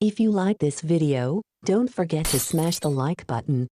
If you like this video, don't forget to smash the like button.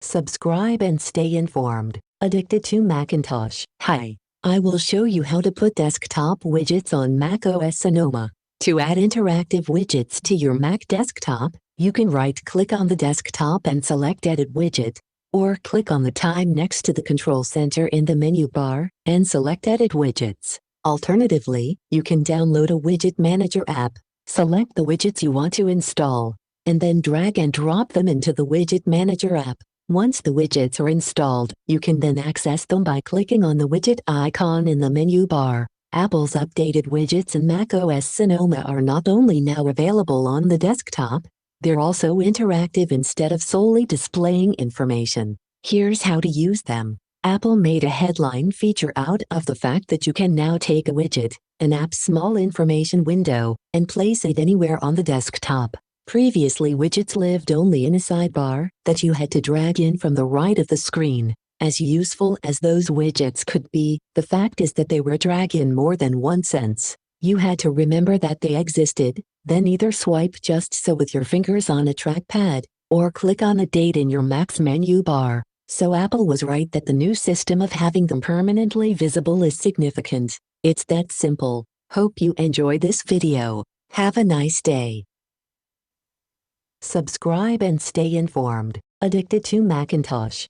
Subscribe and stay informed. Addicted to Macintosh. Hi, I will show you how to put desktop widgets on macOS Sonoma. To add interactive widgets to your Mac desktop, you can right-click on the desktop and select Edit Widget, or click on the time next to the control center in the menu bar and select Edit Widgets. Alternatively, you can download a Widget Manager app, select the widgets you want to install, and then drag and drop them into the Widget Manager app. Once the widgets are installed, you can then access them by clicking on the widget icon in the menu bar. Apple's updated widgets in macOS Sonoma are not only now available on the desktop, they're also interactive instead of solely displaying information. Here's how to use them. Apple made a headline feature out of the fact that you can now take a widget, an app's small information window, and place it anywhere on the desktop. Previously, widgets lived only in a sidebar that you had to drag in from the right of the screen. As useful as those widgets could be, the fact is that they were drag in more than once. You had to remember that they existed, then either swipe just so with your fingers on a trackpad, or click on a date in your Mac's menu bar. So Apple was right that the new system of having them permanently visible is significant. It's that simple. Hope you enjoy this video. Have a nice day. Subscribe and stay informed. Addicted to Macintosh.